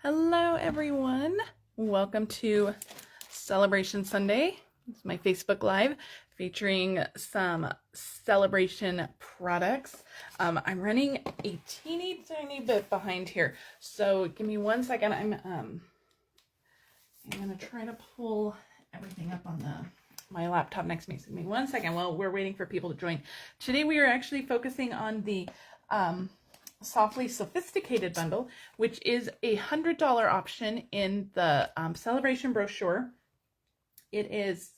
Hello everyone, welcome to Sale-a-Bration Sunday. It's my Facebook Live featuring some Sale-a-Bration products. I'm running a teeny tiny bit behind here, so give me 1 second. I'm gonna try to pull everything up on my laptop next to me. So give me 1 second while we're waiting for people to join. Today we are actually focusing on the Softly Sophisticated bundle, which is a $100 option in the Sale-a-Bration brochure. It is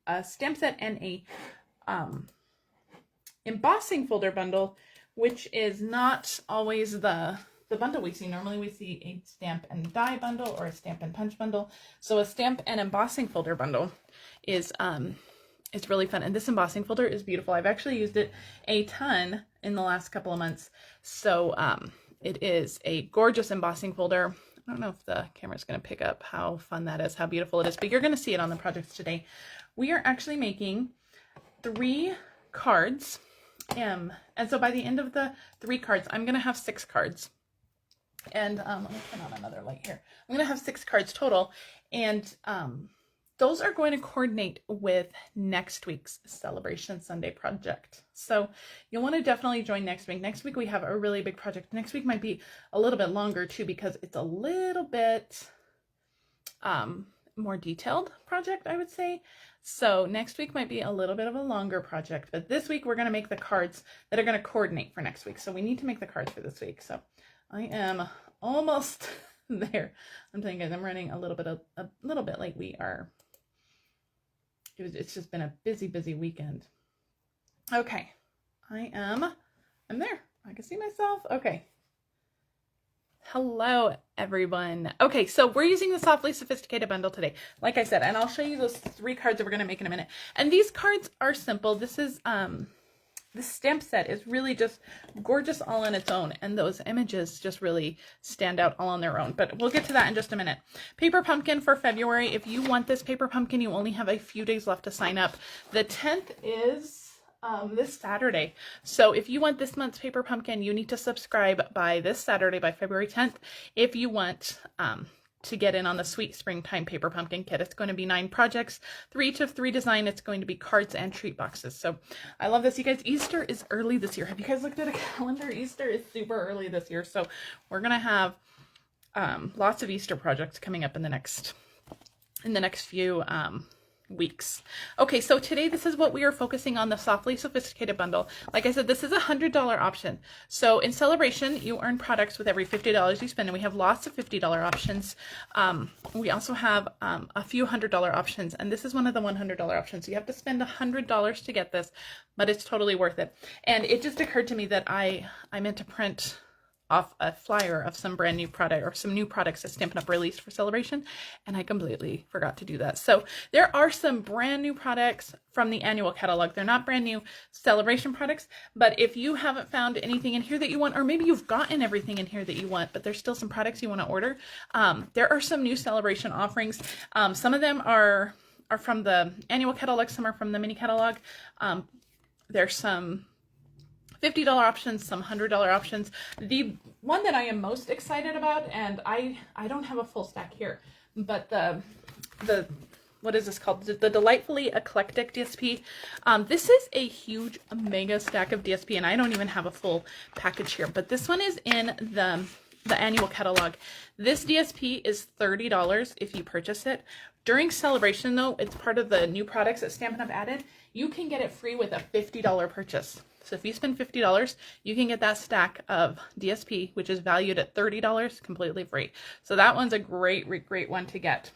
a stamp set and a embossing folder bundle, which is not always the bundle we see. Normally we see a stamp and die bundle or a stamp and punch bundle. So a stamp and embossing folder bundle is it's really fun, and this embossing folder is beautiful. I've actually used it a ton in the last couple of months. So it is a gorgeous embossing folder. I don't know if the camera's going to pick up how fun that is, how beautiful it is, but you're going to see it on the projects today. We are actually making 3 cards, and so by the end of the 3 cards, I'm going to have 6 cards. And let me turn on another light here. I'm going to have 6 cards total, and those are going to coordinate with next week's Sale-a-Bration Sunday project. So you'll want to definitely join next week. Next week we have a really big project. Next week might be a little bit longer too, because it's a little bit more detailed project, I would say. So next week might be a little bit of a longer project, but this week we're going to make the cards that are going to coordinate for next week. So we need to make the cards for this week. So I am almost there. I'm telling you guys, I'm running a little bit late. It's just been a busy weekend. Okay, I'm there. I can see myself. Okay. Hello, everyone. Okay, so we're using the Softly Sophisticated bundle today, like I said, and I'll show you those 3 cards that we're going to make in a minute. And these cards are simple. This is, this stamp set is really just gorgeous all on its own, and those images just really stand out all on their own, but we'll get to that in just a minute. Paper Pumpkin for February. If you want this Paper Pumpkin, you only have a few days left to sign up. The 10th is this Saturday. So if you want this month's Paper Pumpkin, you need to subscribe by this Saturday, by February 10th, if you want to get in on the Sweet Springtime Paper Pumpkin kit. It's going to be 9 projects, 3 to 3 design. It's going to be cards and treat boxes. So I love this. You guys, Easter is early this year. Have you guys looked at a calendar? Easter is super early this year. So we're going to have lots of Easter projects coming up in the next few weeks. Okay, so today this is what we are focusing on, the Softly Sophisticated bundle. Like I said, this is a $100 option. So in Sale-a-Bration, you earn products with every $50 you spend, and we have lots of $50 options. We also have a few $100 options, and this is one of the $100 options. You have to spend $100 to get this, but it's totally worth it. And it just occurred to me that I meant to print off a flyer of some brand new product, or some new products that Stampin' Up released for Sale-a-Bration, and I completely forgot to do that. So there are some brand new products from the annual catalog. They're not brand new Sale-a-Bration products, but if you haven't found anything in here that you want, or maybe you've gotten everything in here that you want, but there's still some products you want to order, there are some new Sale-a-Bration offerings. Some of them are from the annual catalog, some are from the mini catalog. There's some $50 options, some $100 options. The one that I am most excited about, and I don't have a full stack here, but the what is this called? The Delightfully Eclectic DSP. This is a huge mega stack of DSP, and I don't even have a full package here, but this one is in the annual catalog. This DSP is $30 if you purchase it. During Sale-a-Bration, though, it's part of the new products that Stampin' Up added. You can get it free with a $50 purchase. So if you spend $50, you can get that stack of DSP, which is valued at $30, completely free. So that one's a great one to get.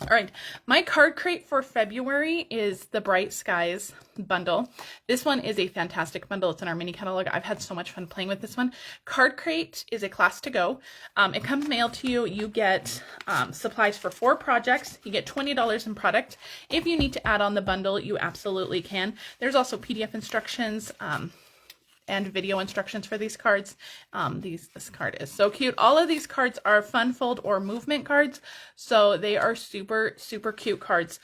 All right, my card crate for February is the Bright Skies bundle. This one is a fantastic bundle. It's in our mini catalog. I've had so much fun playing with this one. Card crate is a class to go. It comes mailed to you. You get supplies for 4 projects. You get $20 in product. If you need to add on the bundle, you absolutely can. There's also PDF instructions and video instructions for these cards. This card is so cute. All of these cards are fun fold or movement cards, so they are super cute cards.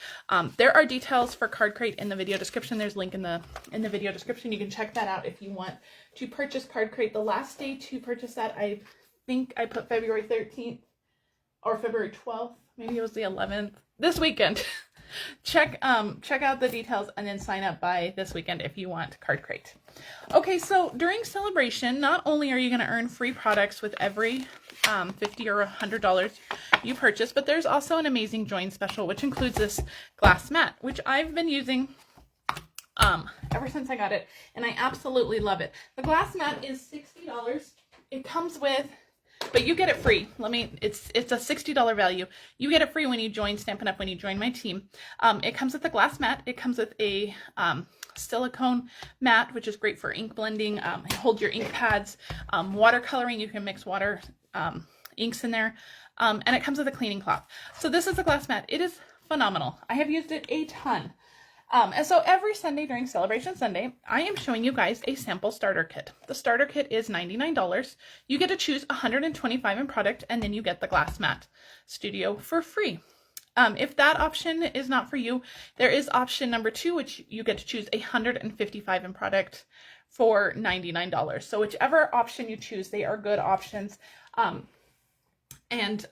There are details for Card Crate in the video description. There's a link in the video description. You can check that out if you want to purchase Card Crate. The last day to purchase that, I think I put February 13th. or February 12th. Maybe it was the 11th. This weekend. Check out the details and then sign up by this weekend if you want Card Crate. Okay, so during celebration, not only are you going to earn free products with every $50 or $100 you purchase, but there's also an amazing join special, which includes this glass mat, which I've been using ever since I got it, and I absolutely love it. The glass mat is $60. It comes with, but you get it free. It's a $60 value. You get it free when you join Stampin' Up, when you join my team. It comes with a glass mat. It comes with a silicone mat, which is great for ink blending. It holds your ink pads, watercoloring. You can mix water inks in there, and it comes with a cleaning cloth. So this is a glass mat. It is phenomenal. I have used it a ton. And so every Sunday during Sale-a-Bration Sunday, I am showing you guys a sample starter kit. The starter kit is $99. You get to choose 125 in product, and then you get the glass mat studio for free. If that option is not for you, there is option number 2, which you get to choose 155 in product for $99. So whichever option you choose, they are good options.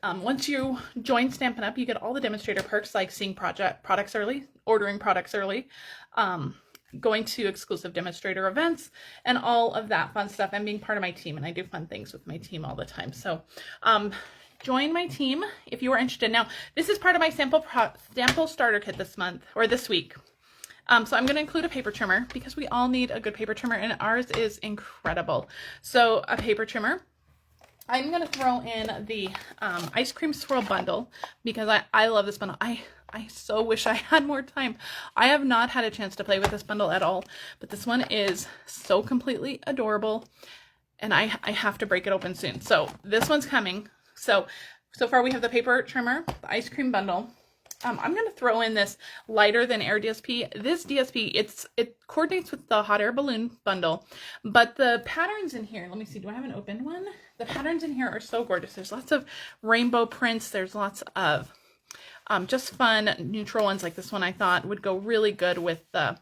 Once you join Stampin' Up, you get all the demonstrator perks like seeing products early, ordering products early, going to exclusive demonstrator events, and all of that fun stuff, and being part of my team. And I do fun things with my team all the time. So join my team if you are interested. Now, this is part of my sample starter kit this month, or this week. So I'm going to include a paper trimmer because we all need a good paper trimmer, and ours is incredible. So a paper trimmer. I'm going to throw in the ice cream swirl bundle because I love this bundle. I so wish I had more time. I have not had a chance to play with this bundle at all, but this one is so completely adorable, and I have to break it open soon. So this one's coming. So far we have the paper trimmer, the ice cream bundle. I'm going to throw in this lighter than air DSP. This DSP, it coordinates with the hot air balloon bundle, but the patterns in here, let me see, do I have an open one? The patterns in here are so gorgeous. There's lots of rainbow prints. There's lots of just fun neutral ones, like this one I thought would go really good with the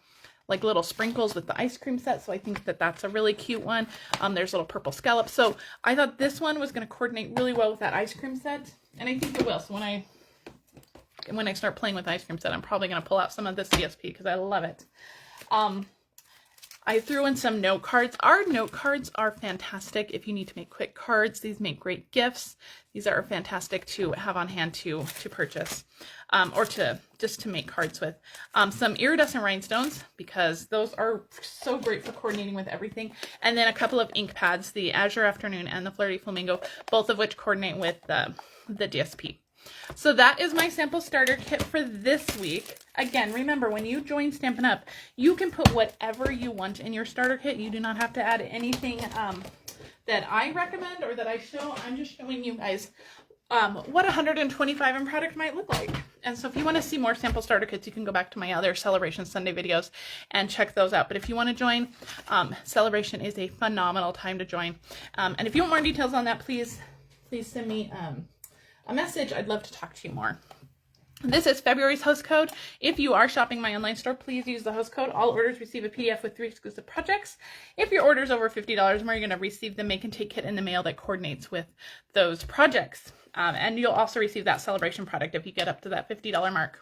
like little sprinkles with the ice cream set. So I think that that's a really cute one. There's little purple scallops. So I thought this one was going to coordinate really well with that ice cream set, and I think it will. So when I start playing with the ice cream set, I'm probably going to pull out some of this DSP because I love it. I threw in some note cards. Our note cards are fantastic if you need to make quick cards. These make great gifts. These are fantastic to have on hand to purchase or just to make cards with. Some iridescent rhinestones because those are so great for coordinating with everything. And then a couple of ink pads, the Azure Afternoon and the Flirty Flamingo, both of which coordinate with the DSP. So that is my sample starter kit for this week. Again, remember, when you join Stampin' Up, you can put whatever you want in your starter kit. You do not have to add anything that I recommend or that I show. I'm just showing you guys what 125 in product might look like. And so if you want to see more sample starter kits, you can go back to my other Sale-a-Bration Sunday videos and check those out. But if you want to join, Sale-a-Bration is a phenomenal time to join. And if you want more details on that, please send me a message. I'd love to talk to you more. This is February's host code. If you are shopping my online store, please use the host code. All orders receive a PDF with 3 exclusive projects. If your order is over $50 or more, you're going to receive the make and take kit in the mail that coordinates with those projects. And you'll also receive that Sale-a-Bration product if you get up to that $50 mark.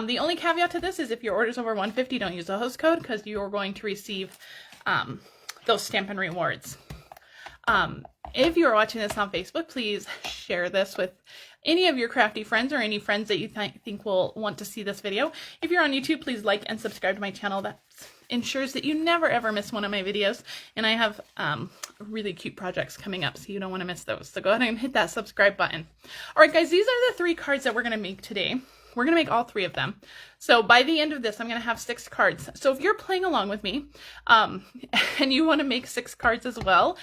The only caveat to this is if your order is over $150, don't use the host code because you're going to receive those Stampin' Rewards. If you're watching this on Facebook, please share this with any of your crafty friends or any friends that you think will want to see this video. If you're on YouTube, please like and subscribe to my channel. That ensures that you never ever miss one of my videos. And I have really cute projects coming up, so you don't want to miss those. So go ahead and hit that subscribe button. All right, guys, these are the 3 cards that we're going to make today. We're going to make all 3 of them. So by the end of this, I'm going to have 6 cards. So if you're playing along with me and you want to make 6 cards as well,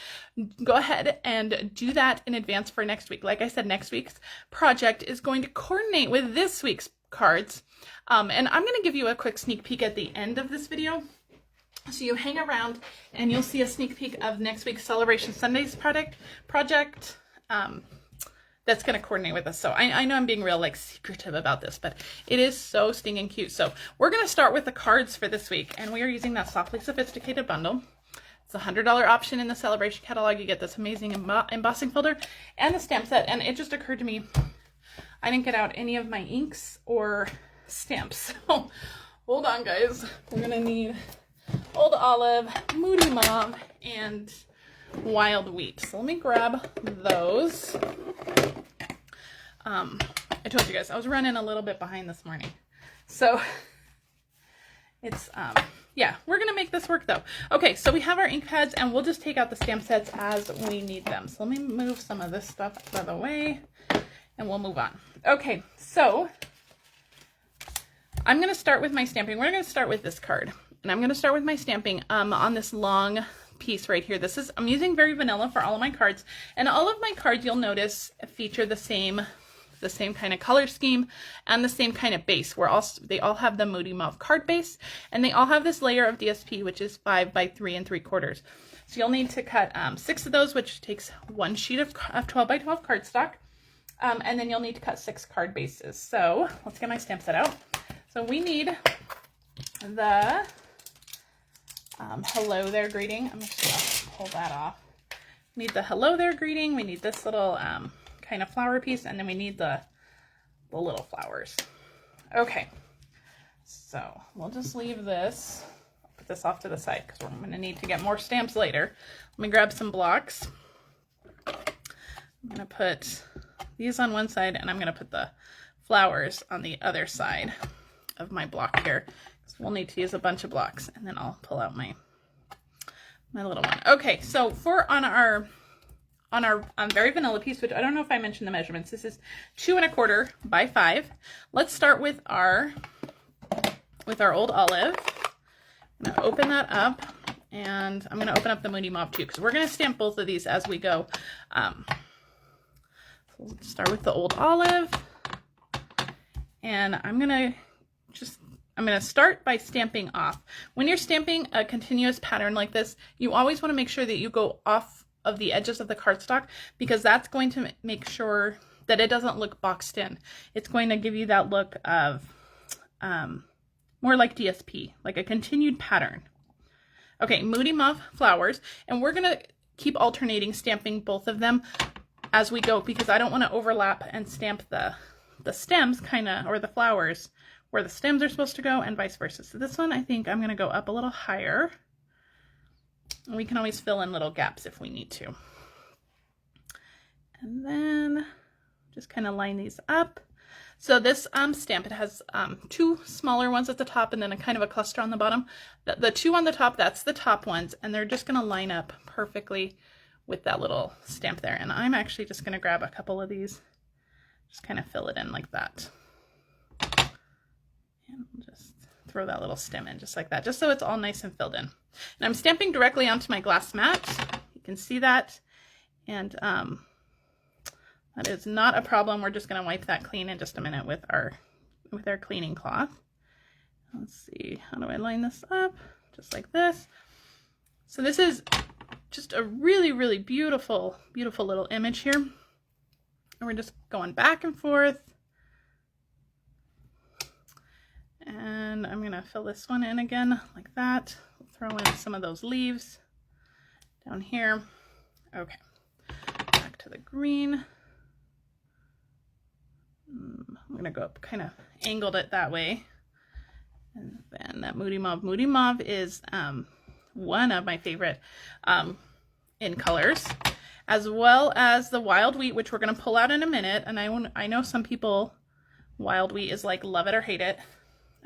go ahead and do that in advance for next week. Like I said, next week's project is going to coordinate with this week's cards. And I'm going to give you a quick sneak peek at the end of this video. So you hang around and you'll see a sneak peek of next week's Sale-a-Bration Sunday's project. That's going to coordinate with us. So I know I'm being real like secretive about this, but it is so stinging cute. So we're going to start with the cards for this week, and we are using that Softly Sophisticated bundle. It's a $100 option in the Sale-a-Bration catalog. You get this amazing embossing folder and the stamp set. And it just occurred to me, I didn't get out any of my inks or stamps. So hold on, guys. We're gonna need Old Olive, Moody Mauve, and Wild Wheat. So let me grab those. I told you guys I was running a little bit behind this morning. So it's, yeah, we're gonna make this work though. Okay, so we have our ink pads and we'll just take out the stamp sets as we need them. So let me move some of this stuff out of the way and we'll move on. Okay, so I'm gonna start with my stamping. We're gonna start with this card. And I'm gonna start with my stamping on this long piece right here. This is, I'm using Very Vanilla for all of my cards. And all of my cards, you'll notice, feature the same kind of color scheme and the same kind of base. They all have the Moody Mauve card base, and they all have this layer of DSP, which is 5 by 3 3/4. So you'll need to cut 6 of those, which takes 1 sheet of 12 by 12 cardstock. And then you'll need to cut 6 card bases. So let's get my stamp set out. So we need the hello there greeting. I'm just gonna pull that off. We need the hello there greeting. We need this little kind of flower piece, and then we need the little flowers. Okay, so we'll just leave this. I'll put this off to the side because we're going to need to get more stamps later. Let me grab some blocks. I'm going to put these on one side, and I'm going to put the flowers on the other side of my block here. So we'll need to use a bunch of blocks, and then I'll pull out my little one. Okay, so for on our Very Vanilla piece, which I don't know if I mentioned the measurements, this is 2 1/4 by 5. Let's start with our Old Olive. I'm gonna open that up, and I'm gonna open up the Moody Mauve too, because we're gonna stamp both of these as we go. So let's start with the Old Olive, and I'm gonna start by stamping off. When you're stamping a continuous pattern like this, you always want to make sure that you go off of the edges of the cardstock, because that's going to make sure that it doesn't look boxed in. It's going to give you that look of more like DSP, like a continued pattern. Okay, Moody Mauve flowers, and we're gonna keep alternating stamping both of them as we go, because I don't want to overlap and stamp the stems or the flowers where the stems are supposed to go, and vice versa. So this one, I think I'm gonna go up a little higher. We can always fill in little gaps if we need to. And then just kind of line these up. So this stamp, it has 2 smaller ones at the top and then a kind of a cluster on the bottom. The 2 on the top, that's the top ones, and they're just going to line up perfectly with that little stamp there. And I'm actually just going to grab a couple of these, just kind of fill it in like that. And just throw that little stem in just like that, just so it's all nice and filled in. And I'm stamping directly onto my glass mat. You can see that. And that is not a problem. We're just going to wipe that clean in just a minute with our cleaning cloth. Let's see, how do I line this up? Just like this. So this is just a really, really beautiful, beautiful little image here. And we're just going back and forth. And I'm going to fill this one in again like that. Throw in some of those leaves down here. Okay, back to the green. I'm going to go up, kind of angled it that way. And then that Moody Mauve. Moody Mauve is one of my favorite in colors, as well as the Wild Wheat, which we're going to pull out in a minute. And I know some people, Wild Wheat is like love it or hate it.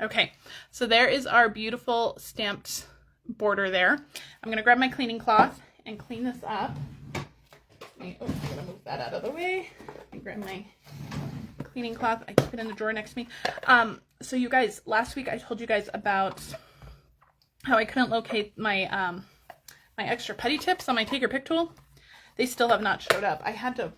Okay, so there is our beautiful stamped border there. I'm going to grab my cleaning cloth and clean this up. I'm going to move that out of the way. And grab my cleaning cloth. I keep it in the drawer next to me. So you guys, last week I told you guys about how I couldn't locate my my extra putty tips on my Take Your Pick tool. They still have not showed up. I had to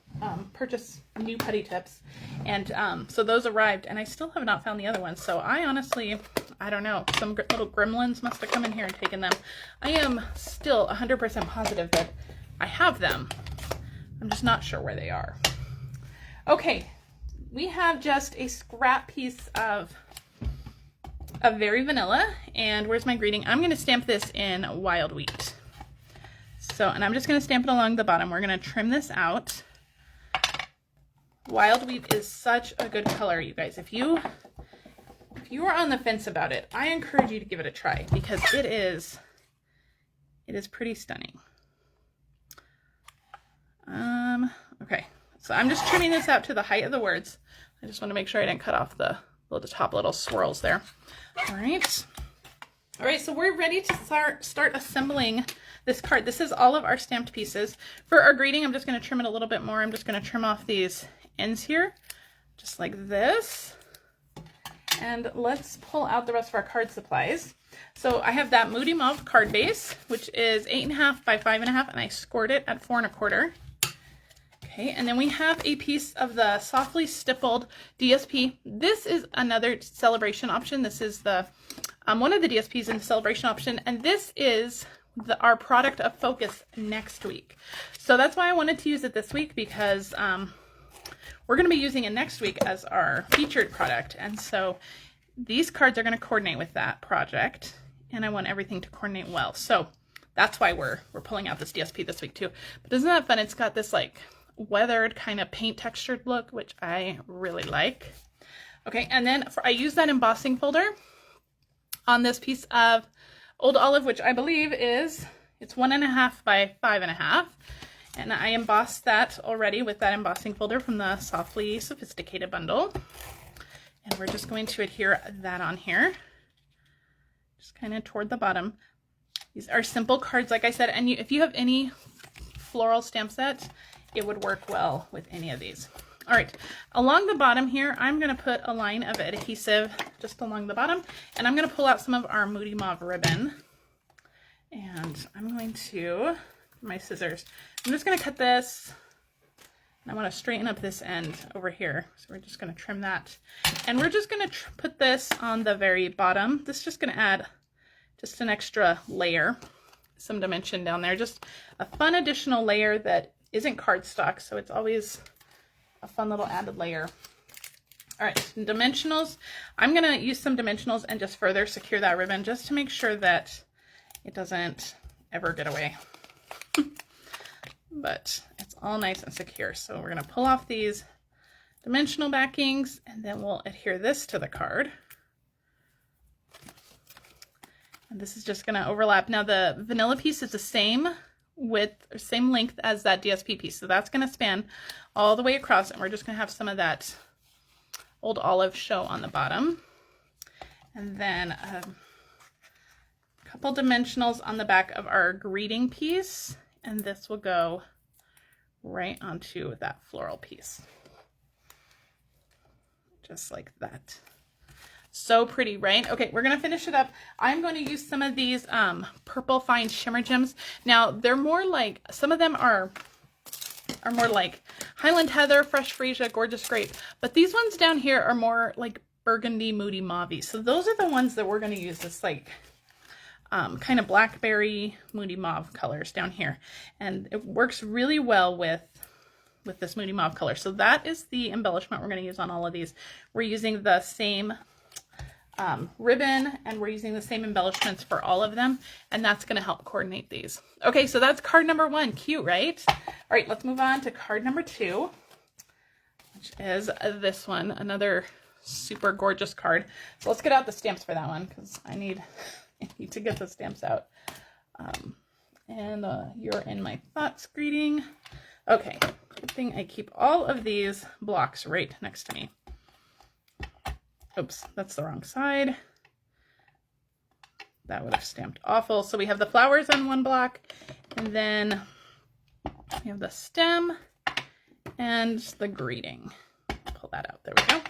purchase new putty tips, and so those arrived, and I still have not found the other ones. So I honestly, I don't know, some little gremlins must have come in here and taken them. I am still 100% positive that I have them. I'm just not sure where they are. Okay, we have just a scrap piece of Very Vanilla, and where's my greeting? I'm going to stamp this in Wild Wheat. So, and I'm just going to stamp it along the bottom. We're going to trim this out. Wild Wheat is such a good color, you guys. If you are on the fence about it, I encourage you to give it a try because it is pretty stunning. Okay, so I'm just trimming this out to the height of the words. I just want to make sure I didn't cut off the top little swirls there. All right, so we're ready to start assembling this card. This is all of our stamped pieces. For our greeting, I'm just going to trim it a little bit more. I'm just going to trim off these ends here, just like this. And let's pull out the rest of our card supplies. So I have that Moody Mauve card base, which is 8.5 by 5.5, and I scored it at 4 1/4. Okay, and then we have a piece of the softly stippled DSP. This is another celebration option. This is the one of the DSPs in the celebration option, and this is our product of focus next week. So that's why I wanted to use it this week, because we're going to be using it next week as our featured product. And so these cards are going to coordinate with that project, and I want everything to coordinate well. So that's why we're pulling out this DSP this week too. But isn't that fun? It's got this like weathered kind of paint textured look, which I really like. Okay, and then I use that embossing folder on this piece of Old Olive, which I believe it's 1.5 by 5.5. And I embossed that already with that embossing folder from the Softly Sophisticated bundle. And we're just going to adhere that on here, just kind of toward the bottom. These are simple cards, like I said, and if you have any floral stamp sets, it would work well with any of these. All right, along the bottom here, I'm going to put a line of adhesive just along the bottom, and I'm going to pull out some of our Moody Mauve ribbon. And I'm going to, my scissors, I'm just going to cut this, and I want to straighten up this end over here. So we're just going to trim that. And we're just going to put this on the very bottom. This is just going to add just an extra layer, some dimension down there. Just a fun additional layer that isn't cardstock, so it's always a fun little added layer. All right, dimensionals. I'm going to use some dimensionals and just further secure that ribbon just to make sure that it doesn't ever get away. But it's all nice and secure. So we're going to pull off these dimensional backings, and then we'll adhere this to the card. And this is just going to overlap. Now the vanilla piece is the same width or same length as that DSP piece. So that's going to span all the way across, and we're just going to have some of that Old Olive show on the bottom. And then a couple dimensionals on the back of our greeting piece, and this will go right onto that floral piece. Just like that. So pretty, right? Okay, we're going to finish it up. I'm going to use some of these purple fine shimmer gems. Now, they're more like, some of them are more like Highland Heather, Fresh Freesia, Gorgeous Grape. But these ones down here are more like Burgundy Moody Mauve. So those are the ones that we're going to use, this like kind of blackberry Moody Mauve colors down here. And it works really well with this Moody Mauve color. So that is the embellishment we're going to use on all of these. We're using the same ribbon, and we're using the same embellishments for all of them, and that's going to help coordinate these. Okay, so that's card number 1. Cute, right? All right, let's move on to card number 2, which is this one, another super gorgeous card. So let's get out the stamps for that one, because I need to get the stamps out. And you're in my thoughts greeting. Okay, good thing I keep all of these blocks right next to me. Oops, that's the wrong side. That would have stamped awful. So we have the flowers on one block, and then we have the stem and the greeting. Pull that out. There we go.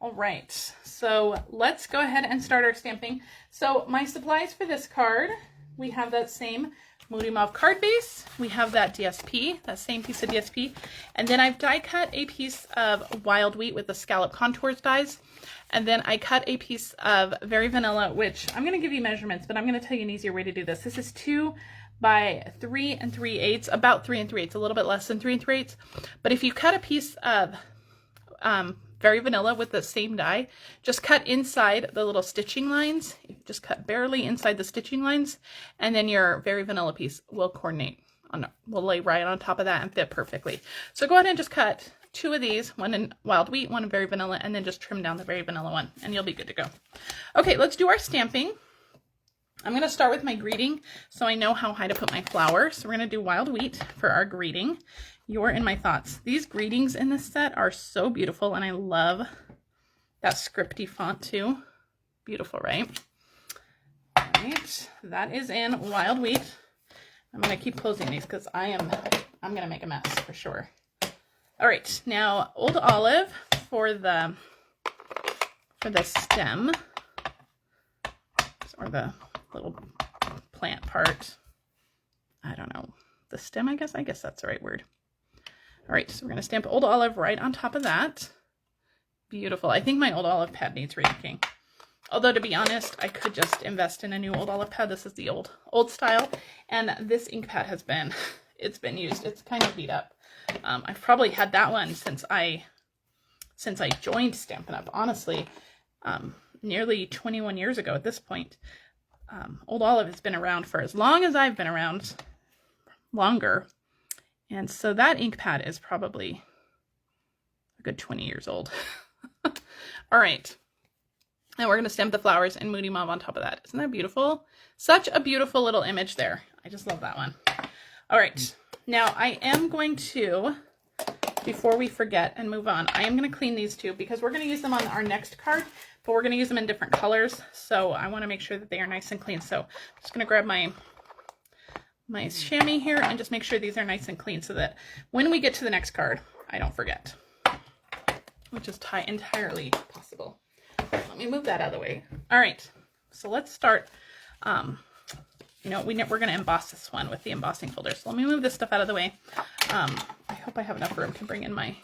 All right, so let's go ahead and start our stamping. So my supplies for this card, we have that same Moody Mauve card base. We have that DSP, that same piece of DSP. And then I've die cut a piece of Wild Wheat with the scallop contours dies. And then I cut a piece of Very Vanilla, which I'm going to give you measurements, but I'm going to tell you an easier way to do this. This is 2 by 3 3/8, about 3 3/8, a little bit less than 3 3/8. But if you cut a piece of Very Vanilla with the same die, just cut inside the little stitching lines. Just cut barely inside the stitching lines, and then your Very Vanilla piece will coordinate. Will lay right on top of that and fit perfectly. So go ahead and just cut 2 of these, one in wild wheat, one in very vanilla, and then just trim down the very vanilla one, and you'll be good to go. Okay, let's do our stamping. I'm going to start with my greeting so I know how high to put my flower. So we're going to do wild wheat for our greeting. You're in my thoughts. These greetings in this set are so beautiful, and I love that scripty font too. Beautiful, right? All right, that is in wild wheat. I'm going to keep closing these because I'm going to make a mess for sure. All right, now Old Olive for the stem, or the little plant part. I don't know, the stem, I guess that's the right word. All right, so we're going to stamp Old Olive right on top of that. Beautiful. I think my Old Olive pad needs reinking. Although, to be honest, I could just invest in a new Old Olive pad. This is the old style, and this ink pad has been, it's been used. It's kind of beat up. I've probably had that one since I joined Stampin' Up, honestly, nearly 21 years ago at this point. Old Olive has been around for as long as I've been around, longer. And so that ink pad is probably a good 20 years old. All right. And we're going to stamp the flowers in Moody Mauve on top of that. Isn't that beautiful? Such a beautiful little image there. I just love that one. All right. Now I am going to, before we forget and move on, I am going to clean these two because we're going to use them on our next card, but we're going to use them in different colors. So I want to make sure that they are nice and clean. So I'm just going to grab my chamois here and just make sure these are nice and clean so that when we get to the next card, I don't forget, which is entirely possible. Let me move that out of the way. All right, so let's start. You know, we're going to emboss this one with the embossing folder. So let me move this stuff out of the way. I hope I have enough room to bring in my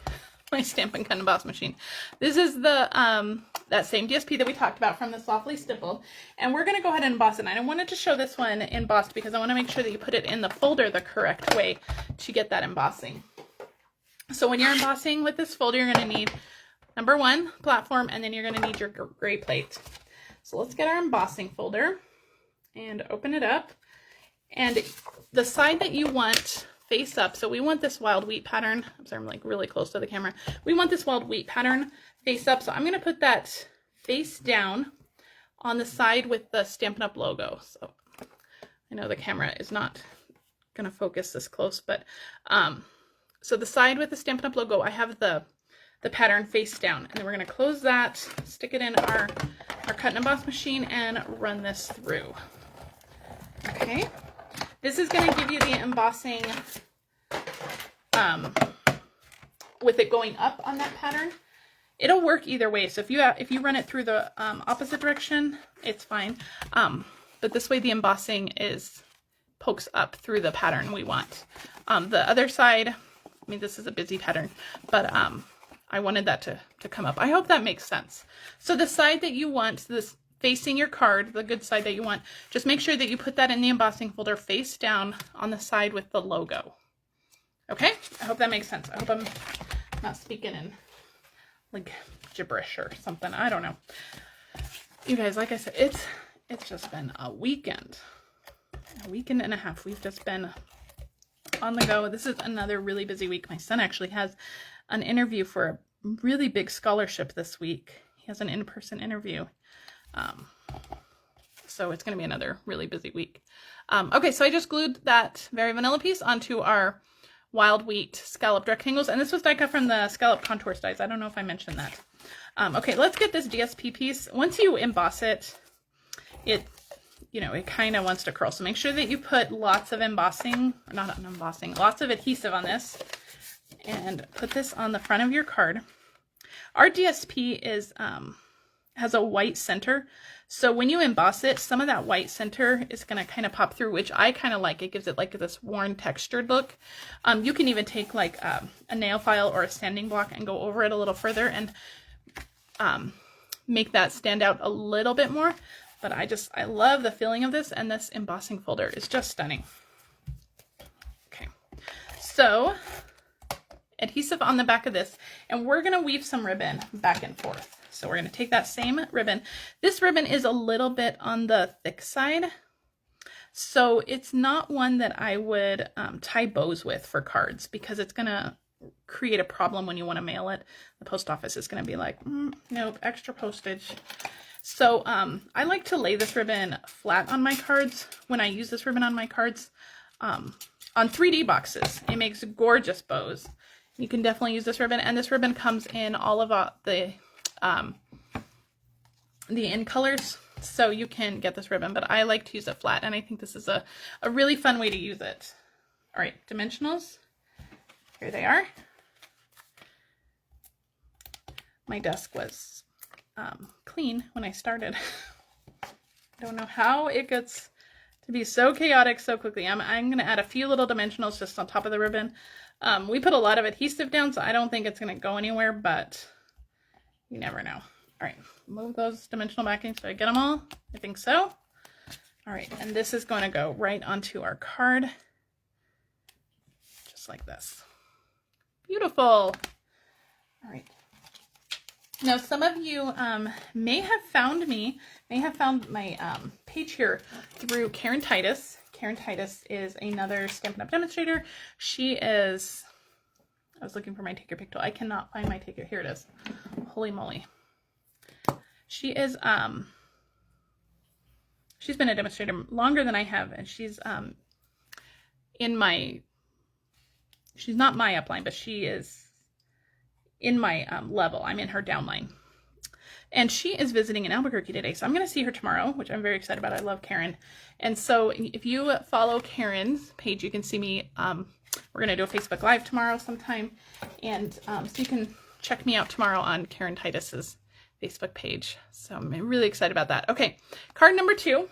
Stampin' Cut Emboss machine. This is the that same DSP that we talked about from the Softly Stippled, and we're going to go ahead and emboss it. And I wanted to show this one embossed because I want to make sure that you put it in the folder the correct way to get that embossing. So when you're embossing with this folder, you're going to need number 1, platform, and then you're going to need your gray plate. So let's get our embossing folder and open it up. And the side that you want face up, so we want this wild wheat pattern. I'm sorry, I'm like really close to the camera. We want this wild wheat pattern face up. So I'm going to put that face down on the side with the Stampin' Up logo. So I know the camera is not going to focus this close, but so the side with the Stampin' Up logo, I have the pattern face down, and then we're going to close that, stick it in our cut and emboss machine, and run this through. Okay, this is going to give you the embossing with it going up on that pattern. It'll work either way. So if you run it through the opposite direction, it's fine. But this way the embossing pokes up through the pattern we want. The other side, I mean, this is a busy pattern, but I wanted that to come up. I hope that makes sense. So the side that you want, this facing your card, the good side that you want, just make sure that you put that in the embossing folder face down on the side with the logo. Okay, I hope that makes sense. I hope I'm not speaking in like gibberish or something. I don't know. You guys, like I said, it's just been a weekend and a half. We've just been on the go. This is another really busy week. My son actually has an interview for a really big scholarship this week. He has an in-person interview. So it's going to be another really busy week. Okay, so I just glued that very vanilla piece onto our wild wheat scalloped rectangles, and this was die cut from the Scallop Contours dies. I don't know if I mentioned that. Okay, let's get this DSP piece. Once you emboss it, it kind of wants to curl. So make sure that you put lots of embossing, or not embossing, lots of adhesive on this, and put this on the front of your card. Our DSP has a white center, so when you emboss it, some of that white center is going to kind of pop through, which I kind of like. It gives it like this worn, textured look. You can even take like a nail file or a sanding block and go over it a little further and make that stand out a little bit more. But I love the feeling of this, and this embossing folder is just stunning. Okay, so adhesive on the back of this, and we're going to weave some ribbon back and forth. So we're going to take that same ribbon. This ribbon is a little bit on the thick side, so it's not one that I would tie bows with for cards, because it's going to create a problem when you want to mail it. The post office is going to be like, nope, extra postage. So I like to lay this ribbon flat on my cards when I use this ribbon on my cards on 3D boxes. It makes gorgeous bows. You can definitely use this ribbon, and this ribbon comes in all of the in colors, so you can get this ribbon, but I like to use it flat, and I think this is a really fun way to use it. All right, dimensionals, here they are. My desk was clean when I started. I don't know how it gets to be so chaotic so quickly. I'm going to add a few little dimensionals just on top of the ribbon. We put a lot of adhesive down, so I don't think it's going to go anywhere, but you never know. All right, move those dimensional backing so I get them all. I think so. All right, and this is going to go right onto our card, just like this. Beautiful. All right. Now, some of you may have found my page here through Karen Titus. Karen Titus is another Stampin' Up! Demonstrator. She is, I was looking for my Take Your Pick tool. I cannot find my Take Your, here it is. Holy moly. She is, she's been a demonstrator longer than I have, and she's in my, she's not my upline, but she is in my level. I'm in her downline. And she is visiting in Albuquerque today, so I'm going to see her tomorrow, which I'm very excited about. I love Karen. And so if you follow Karen's page, you can see me. We're going to do a Facebook Live tomorrow sometime. And so you can check me out tomorrow on Karen Titus's Facebook page. So I'm really excited about that. Okay, card number 2.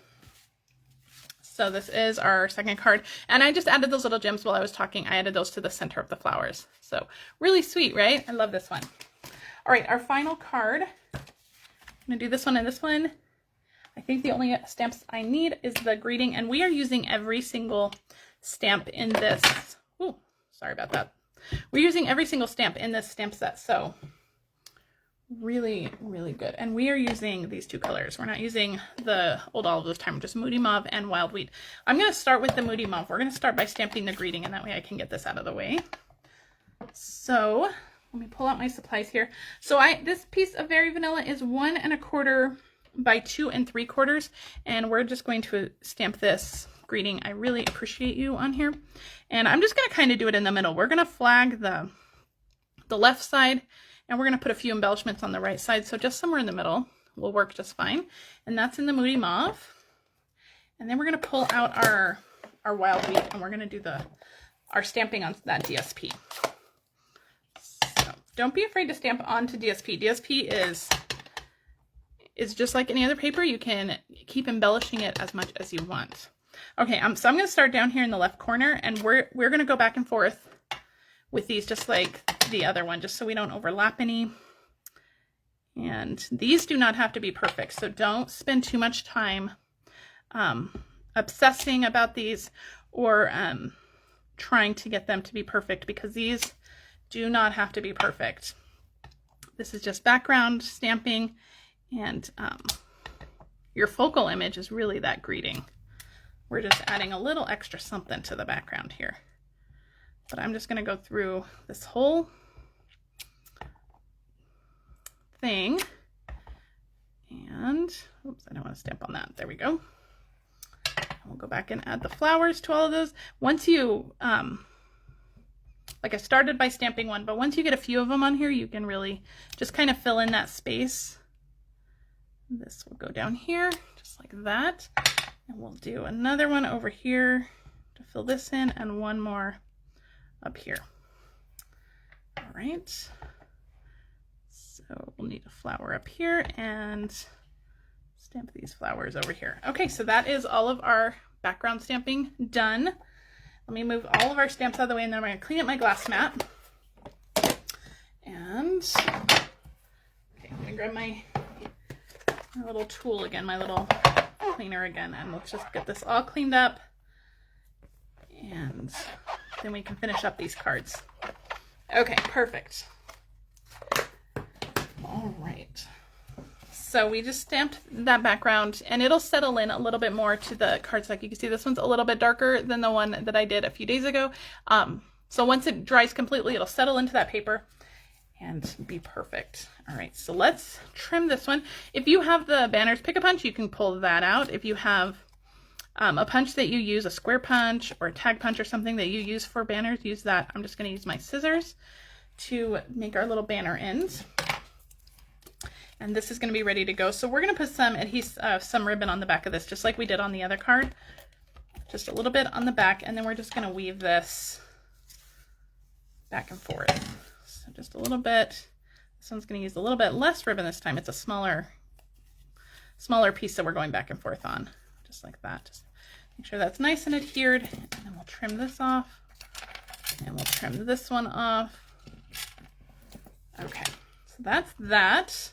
So this is our second card. And I just added those little gems while I was talking. I added those to the center of the flowers. So really sweet, right? I love this one. All right, our final card. I'm going to do this one and this one. I think the only stamps I need is the greeting, and we are using every single stamp in this. Ooh, sorry about that. We're using every single stamp in this stamp set, so really, really good. And we are using these 2 colors. We're not using the Old Olive this time, just Moody Mauve and Wild Wheat. I'm going to start with the Moody Mauve. We're going to start by stamping the greeting, and that way I can get this out of the way. So let me pull out my supplies here. So this piece of Very Vanilla is 1 1/4 by 2 3/4, and we're just going to stamp this greeting, I really appreciate you, on here. And I'm just going to kind of do it in the middle. We're going to flag the left side, and we're going to put a few embellishments on the right side. So just somewhere in the middle will work just fine. And that's in the Moody Mauve. And then we're going to pull out our Wild Wheat, and we're going to do our stamping on that DSP. Don't be afraid to stamp onto DSP. DSP is just like any other paper. You can keep embellishing it as much as you want. Okay, so I'm going to start down here in the left corner, and we're going to go back and forth with these just like the other one, just so we don't overlap any. And these do not have to be perfect, so don't spend too much time obsessing about these or trying to get them to be perfect, because these do not have to be perfect. This is just background stamping, and your focal image is really that greeting. We're just adding a little extra something to the background here. But I'm just going to go through this whole thing. And, oops, I don't want to stamp on that. There we go. We'll go back and add the flowers to all of those. Once you, like I started by stamping one, but once you get a few of them on here, you can really just kind of fill in that space. This will go down here, just like that. And we'll do another one over here to fill this in, and one more up here. All right. So we'll need a flower up here and stamp these flowers over here. Okay, so that is all of our background stamping done. Let me move all of our stamps out of the way, and then I'm going to clean up my glass mat. And okay, I'm going to grab my little tool again, my little cleaner again, and let's just get this all cleaned up, and then we can finish up these cards. Okay, perfect. All right. So we just stamped that background, and it'll settle in a little bit more to the cardstock. You can see this one's a little bit darker than the one that I did a few days ago. So once it dries completely, it'll settle into that paper and be perfect. All right, so let's trim this one. If you have the banners pick a punch, you can pull that out. If you have a punch that you use, a square punch or a tag punch or something that you use for banners, use that. I'm just going to use my scissors to make our little banner ends. And this is going to be ready to go. So we're going to put some adhesive, some ribbon on the back of this, just like we did on the other card. Just a little bit on the back, and then we're just going to weave this back and forth. So just a little bit. This one's going to use a little bit less ribbon this time. It's a smaller piece that we're going back and forth on, just like that. Just make sure that's nice and adhered, and then we'll trim this off, and we'll trim this one off. Okay, so that's that.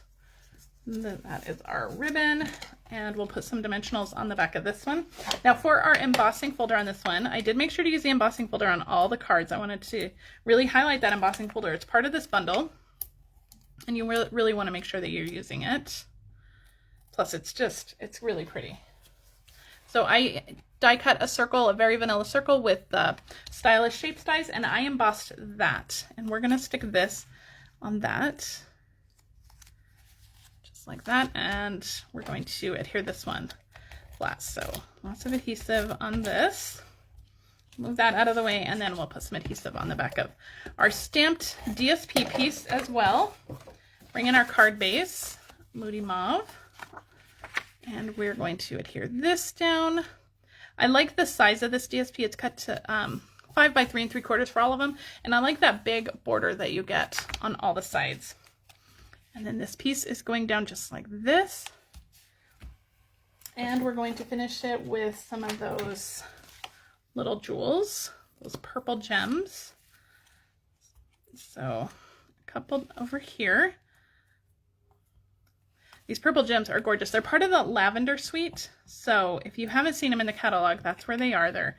That is our ribbon, and we'll put some dimensionals on the back of this one. Now for our embossing folder on this one, I did make sure to use the embossing folder on all the cards. I wanted to really highlight that embossing folder. It's part of this bundle, and you really want to make sure that you're using it. Plus it's really pretty. So I die cut a circle, a very vanilla circle with the stylish shapes dies, and I embossed that. And we're gonna stick this on that, just like that, and we're going to adhere this one flat. So lots of adhesive on this. Move that out of the way, and then we'll put some adhesive on the back of our stamped DSP piece as well. Bring in our card base, Moody Mauve, and we're going to adhere this down. I like the size of this DSP. It's cut to 5 by 3 3/4 for all of them, and I like that big border that you get on all the sides. And then this piece is going down just like this, and we're going to finish it with some of those little jewels, those purple gems. So a couple over here. These purple gems are gorgeous. They're part of the lavender suite. So if you haven't seen them in the catalog, that's where they are. They're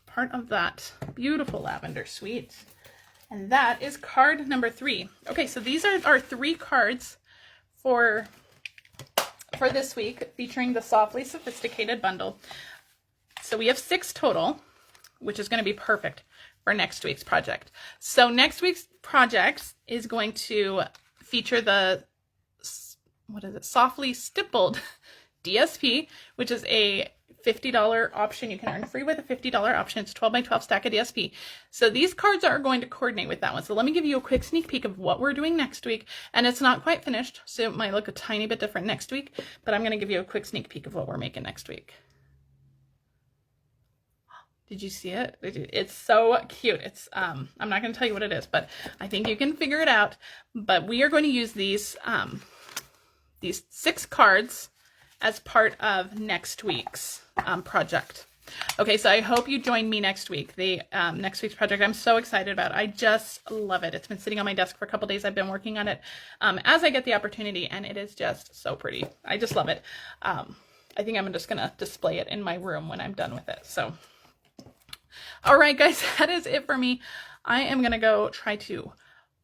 part of that beautiful lavender suite. And that is card number 3. Okay, so these are our 3 cards for this week, featuring the Softly Sophisticated bundle. So we have 6 total, which is going to be perfect for next week's project. So next week's project is going to feature the, what is it, Softly Stippled DSP, which is a $50 option. You can earn free with a $50 option. It's 12 by 12 stack of DSP. So these cards are going to coordinate with that one. So let me give you a quick sneak peek of what we're doing next week. And it's not quite finished, so it might look a tiny bit different next week, but I'm going to give you a quick sneak peek of what we're making next week. Did you see it? It's so cute. It's I'm not going to tell you what it is, but I think you can figure it out. But we are going to use these 6 cards as part of next week's project. Okay, so I hope you join me next week. The next week's project, I'm so excited about. I just love it. It's been sitting on my desk for a couple days. I've been working on it as I get the opportunity, and it is just so pretty. I just love it. I think I'm just gonna display it in my room when I'm done with it. So, all right, guys, that is it for me. I am gonna go try to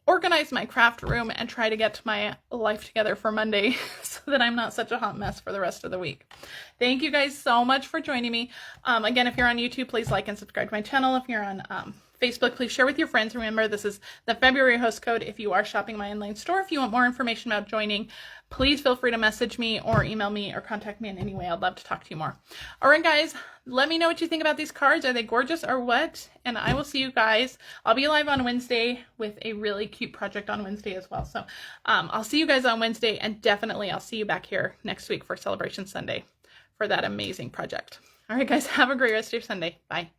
organize my craft room and try to get my life together for Monday so that I'm not such a hot mess for the rest of the week. Thank you guys so much for joining me. Again, if you're on YouTube, please like and subscribe to my channel. If you're on Facebook, please share with your friends. Remember, this is the February host code if you are shopping my online store. If you want more information about joining, please feel free to message me or email me or contact me in any way. I'd love to talk to you more. All right, guys, let me know what you think about these cards. Are they gorgeous or what? And I will see you guys. I'll be live on Wednesday with a really cute project on Wednesday as well. So I'll see you guys on Wednesday, and definitely I'll see you back here next week for Sale-a-Bration Sunday for that amazing project. All right, guys, have a great rest of your Sunday. Bye.